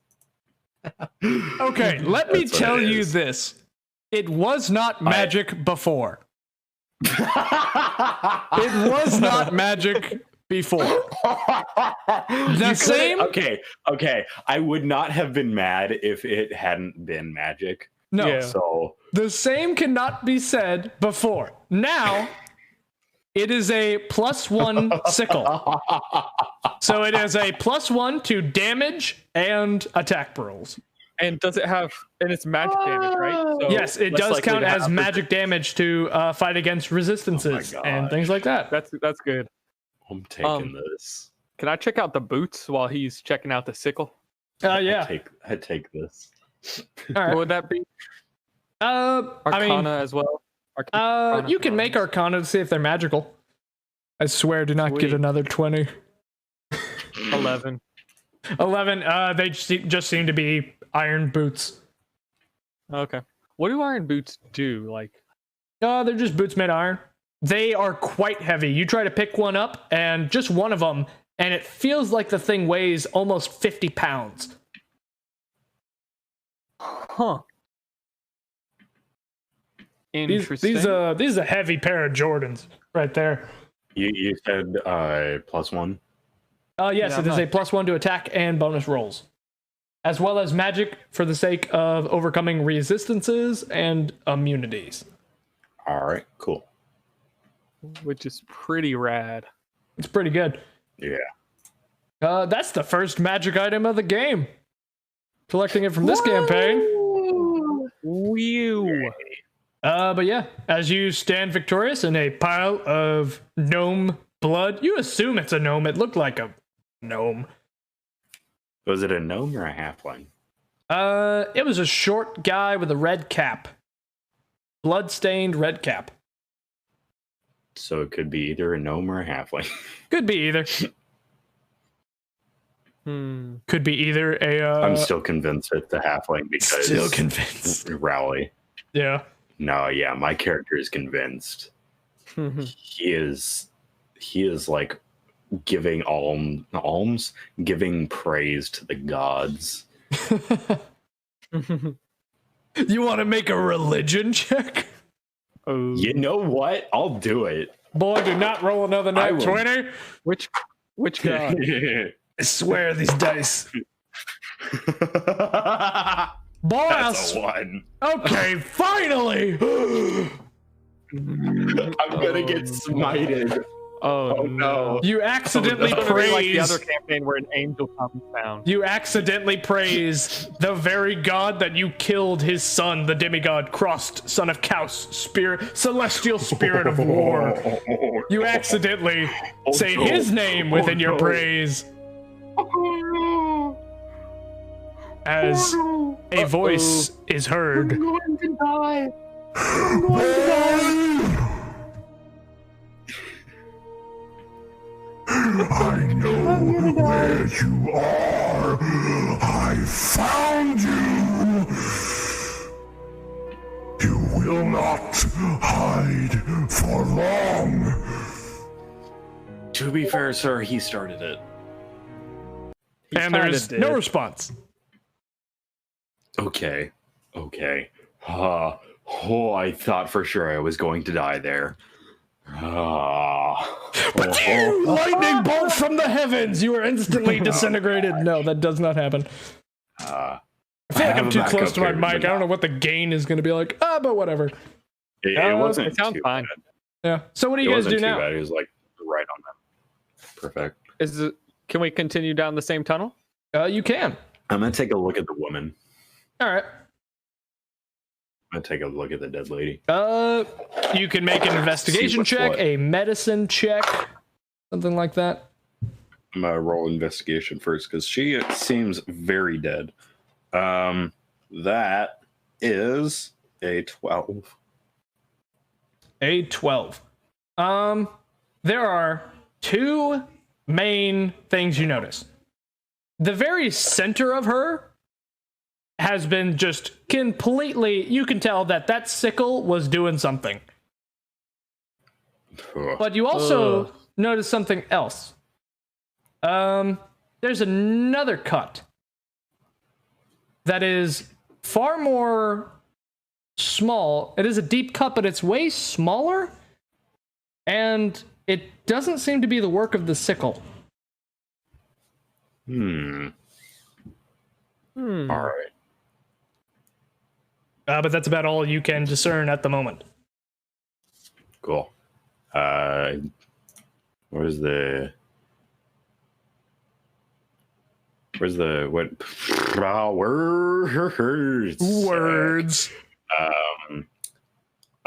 Okay, let me That's what tell it you is. this. It was not magic before. It was not magic before. The same? Okay. I would not have been mad if it hadn't been magic. No. Yeah. So The same cannot be said before. Now, it is a +1 sickle. So it is a +1 to damage and attack rolls. And does it have, and it's magic damage, right? So Yes, it less does likely count to as have- magic damage to fight against resistances Oh my and gosh. things like that. That's good. I'm taking this. Can I check out the boots while he's checking out the sickle? Yeah. I take this. All right. What would that be? Arcana as well? Arcana. You can make Arcana to see if they're magical. I swear, do not get Sweet. another 20. 11. 11. They just seem to be iron boots. Okay. What do iron boots do? Like, They're just boots made of iron. They are quite heavy. You try to pick one up, and just one of them, and it feels like the thing weighs almost 50 pounds. huh? These Interesting. these a heavy pair of Jordans right there. You said +1. Yes, Yeah, it is a +1 to attack and bonus rolls, as well as magic for the sake of overcoming resistances and immunities. All right, cool. Which is pretty rad. It's pretty good. Yeah. That's the first magic item of the game. Collecting it from this campaign. Whew. But yeah, as you stand victorious in a pile of gnome blood, you assume it's a gnome. It looked like a gnome. Was it a gnome or a halfling? It was a short guy with a red cap. Blood-stained red cap. So it could be either a gnome or a halfling. Could be either. Could be either a... I'm still convinced it's a halfling because... Still convinced. Rowley. Yeah. No, yeah, my character is convinced. He is like giving alms, giving praise to the gods. You want to make a religion check? You know what? I'll do it. Boy, do not roll another nat 20. Which god? I swear these dice. Boy, That's a 1. Okay, finally. I'm gonna get smited. Oh no! You accidentally praise like the other campaign where an angel comes down. You accidentally praise the very god that you killed his son, the demigod Crossed, son of Kaus, celestial spirit of war. You accidentally say his name within your praise. As a voice is heard. I'm going to die. I know where you are. I found you. You will not hide for long. To be fair, sir, he started it. And there is no response. Okay. Oh, I thought for sure I was going to die there. Lightning bolt from the heavens! You are instantly disintegrated. No, that does not happen. I feel like I'm too close to my mic. I don't know what the gain is going to be like. But whatever. It wasn't. It sounds fine. Yeah. So what do you guys do now? It was like right on that. Perfect. Can we continue down the same tunnel? You can. I'm gonna take a look at the woman. All right. I'm gonna take a look at the dead lady. You can make an investigation check, a medicine check, something like that. I'm gonna roll investigation first because she seems very dead. That is a 12. A 12. There are two main things you notice. The very center of her has been just completely, you can tell that sickle was doing something. But you also notice something else. There's another cut that is far more small. It is a deep cut, but it's way smaller. And it doesn't seem to be the work of the sickle. All right. But that's about all you can discern at the moment. Cool. Where's the what words?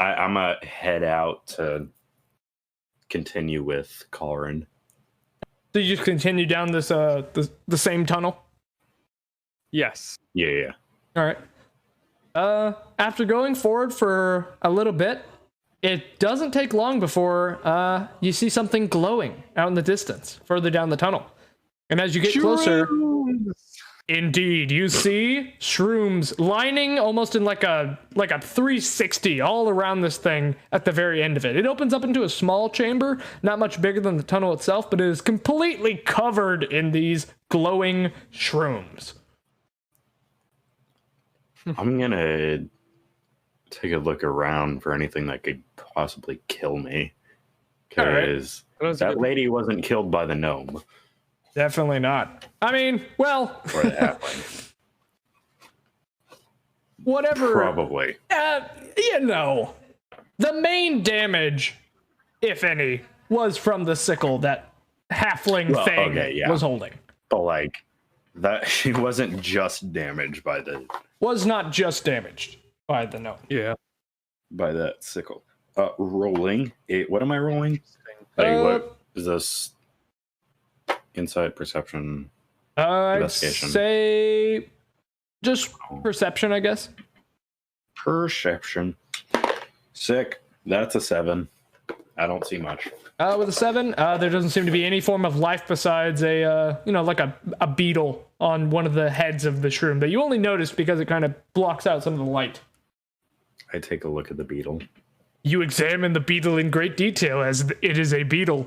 I'm gonna head out to continue with Caulran. So you just continue down this the same tunnel? Yes. Yeah. All right. After going forward for a little bit, it doesn't take long before you see something glowing out in the distance, further down the tunnel. And as you get closer, indeed, you see shrooms lining almost in like a 360 all around this thing at the very end of it. It opens up into a small chamber, not much bigger than the tunnel itself, but it is completely covered in these glowing shrooms. I'm gonna take a look around for anything that could possibly kill me, because that lady wasn't killed by the gnome. Definitely not. I mean, well, Or the halfling. Whatever. Probably. The main damage, if any, was from the sickle that halfling thing was holding. But like that, she wasn't just damaged by the. Was not just damaged by the gnome. Yeah. by that sickle. Rolling. What am I rolling? What is this? Insight, perception, I'd investigation. say just perception, I guess. Perception. Sick. That's a 7. I don't see much. With a 7, there doesn't seem to be any form of life besides like a beetle on one of the heads of the shroom that you only notice because it kind of blocks out some of the light. I take a look at the beetle. You examine the beetle in great detail as it is a beetle.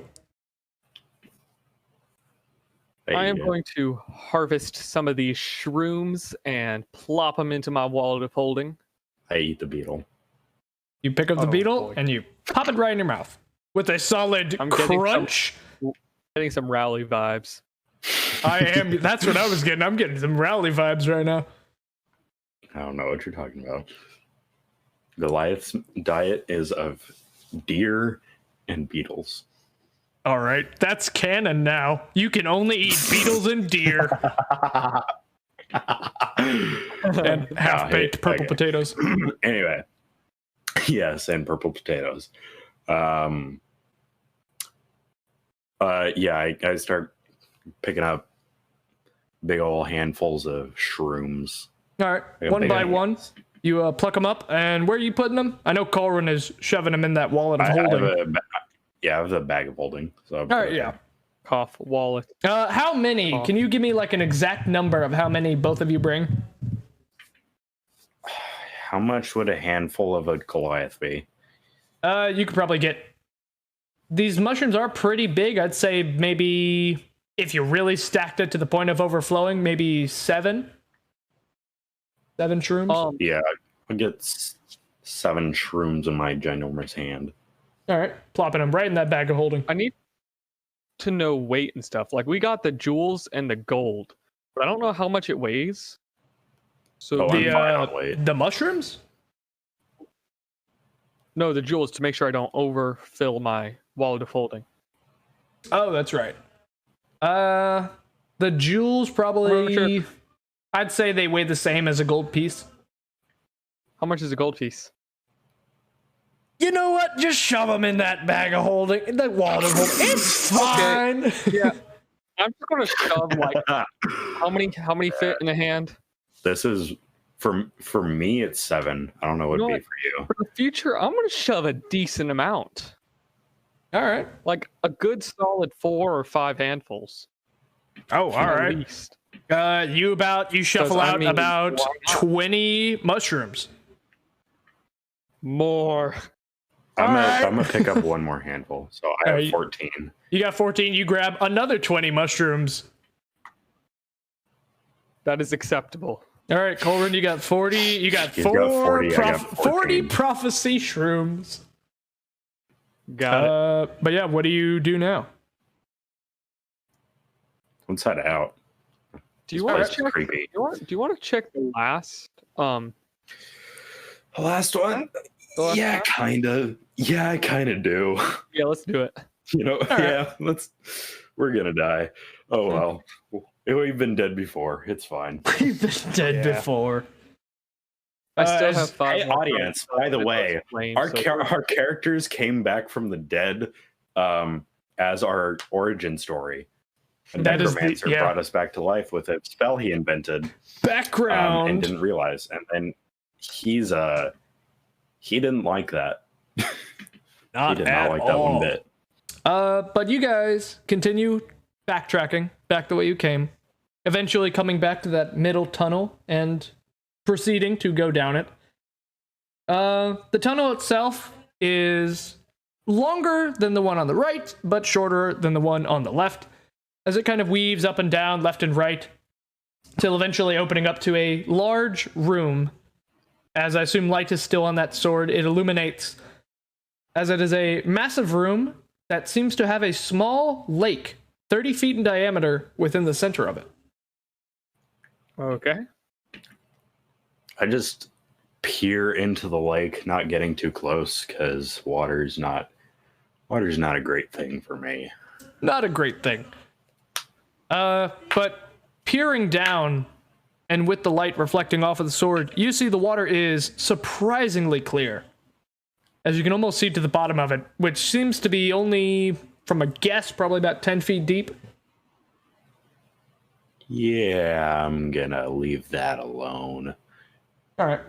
I am going to harvest some of these shrooms and plop them into my wallet of holding. I eat the beetle. You pick up the beetle and you pop it right in your mouth with a solid crunch. Getting some Rowley vibes. I am. That's what I was getting. I'm getting some Rowley vibes right now. I don't know what you're talking about. Goliath's diet is of deer and beetles. All right, that's canon now. You can only eat beetles and deer. And half-baked purple potatoes. Anyway. Yes, and purple potatoes. I start picking up big old handfuls of shrooms. All right, one by one, you pluck them up, and where are you putting them? I know Caulran is shoving them in that wallet of holding. I have a bag of holding. So all right, yeah. Cough wallet. How many? Cough. Can you give me like an exact number of how many both of you bring? How much would a handful of a Goliath be? You could probably get... These mushrooms are pretty big. I'd say maybe if you really stacked it to the point of overflowing, maybe 7. 7 shrooms? Yeah, I'll get 7 shrooms in my ginormous hand. All right, plopping them right in that bag of holding. I need to know weight and stuff. Like, we got the jewels and the gold, but I don't know how much it weighs. So the mushrooms? No, the jewels, to make sure I don't overfill my wallet of holding. Oh, that's right. The jewels probably... I'd say they weigh the same as a gold piece. How much is a gold piece? You know what? Just shove them in that bag of holding, in that wallet of holding. It's fine. Okay. Yeah, I'm just gonna shove like how many fit in a hand? This is for me. It's 7. I don't know what it'd be for you. For the future, I'm gonna shove a decent amount. All right, like a good solid 4 or 5 handfuls. Oh, all right. Least. You shuffle out about 20 mushrooms. More. I'm gonna pick up one more handful, so I have 14. You got 14. You grab another 20 mushrooms. That is acceptable. All right, Caulran, you got 40. You got 40 prophecy shrooms. Got it. But yeah, what do you do now? Let's head out. Do you want to check? Creepy. Do you want to check the last? The last one. Yeah, kind of. Yeah, I kind of do. Yeah, let's do it. You know, yeah, we're gonna die. Oh well. We've been dead before. It's fine. We've been dead before. I still have 5. Hey, audience, by the way, our characters came back from the dead as our origin story. A necromancer brought us back to life with a spell he invented. Background. And didn't realize. And then he didn't like that. He did not like that one bit. But you guys continue backtracking back the way you came, eventually coming back to that middle tunnel and proceeding to go down it. The tunnel itself is longer than the one on the right, but shorter than the one on the left, as it kind of weaves up and down, left and right, till eventually opening up to a large room. As I assume light is still on that sword, it illuminates, as it is a massive room that seems to have a small lake, 30 feet in diameter, within the center of it. Okay. I just peer into the lake, not getting too close, because water's not a great thing for me. Not a great thing. But peering down, and with the light reflecting off of the sword, you see the water is surprisingly clear. as you can almost see to the bottom of it, which seems to be only, from a guess, probably about 10 feet deep. Yeah, I'm gonna leave that alone. All right.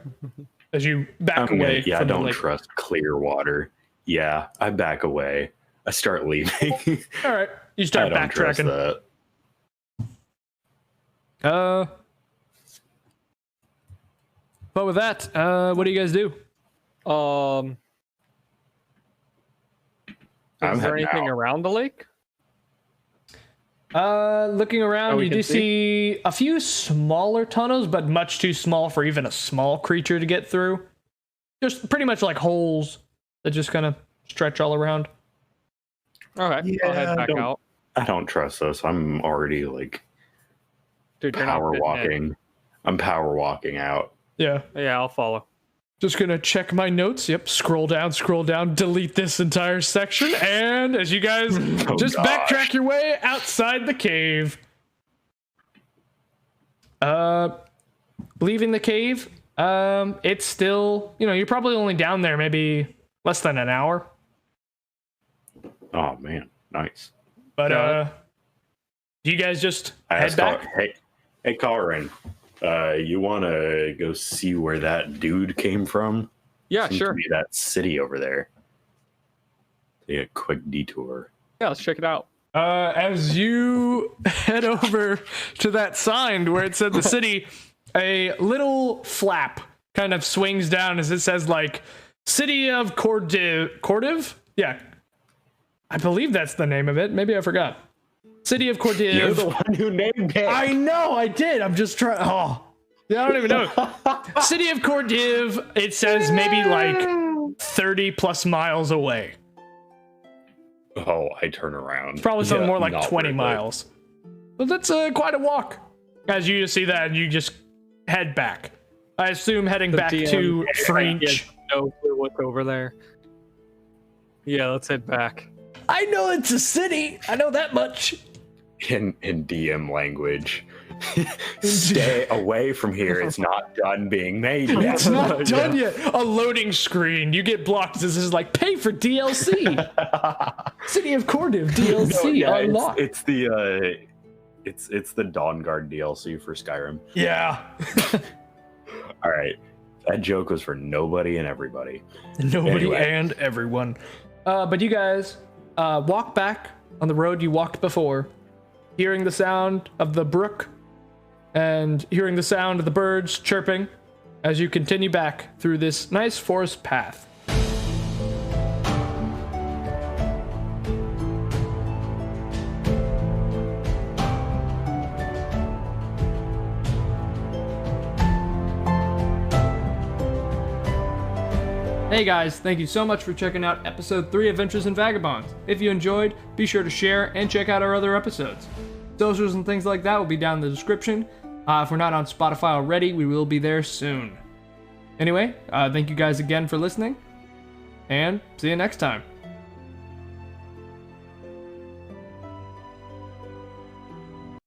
As you back away I from the don't lake. trust clear water. Yeah, I back away. I start leaving. All right. You I start don't trust backtracking. that. But with that, what do you guys do? Is there anything around the lake? Looking around, you do see? see a few smaller tunnels, but much too small for even a small creature to get through. Just pretty much like holes that just kind of stretch all around. Okay, I'll head back out. I don't trust this. I'm already like Dude, you're not power fitting in. walking. I'm power walking out. Yeah. Yeah, I'll follow. Just gonna check my notes. Yep, scroll down, delete this entire section, and as you guys just backtrack your way outside the cave. Leaving the cave, it's still, you're probably only down there maybe less than an hour. Oh man, nice. But you guys just head back? Hey, Caulran, you want to go see where that dude came from? Yeah, Seems sure. to be that city over there. Take a quick detour. Yeah, let's check it out. As you head over to that sign where it said the city, a little flap kind of swings down as it says, like, City of Cordiv? Yeah. I believe that's the name of it. Maybe I forgot. City of Cordiv. You're the one who named it. I know, I did. I'm just trying. Oh, yeah, I don't even know. City of Cordiv. It says maybe like 30 plus miles away. Oh, I turn around. Probably something more like not 20 worth it. miles. But that's quite a walk. As you just see that, and you just head back. I assume heading back DM to French. He has no clue what's over there. Yeah, let's head back. I know it's a city. I know that much. In DM language. Stay away from here. It's not done being made yet. It's not done yet. A loading screen. You get blocked. This is like pay for DLC. City of Cordiv DLC unlocked. It's the it's the Dawn Guard DLC for Skyrim. Yeah. All right, that joke was for nobody and everybody. Nobody Anyway. and everyone. But you guys walk back on the road you walked before, hearing the sound of the brook and hearing the sound of the birds chirping as you continue back through this nice forest path. Hey guys, thank you so much for checking out episode 3 of Adventures in Vagabonds. If you enjoyed, be sure to share and check out our other episodes. Socials and things like that will be down in the description. If we're not on Spotify already, we will be there soon. Anyway, thank you guys again for listening, and see you next time.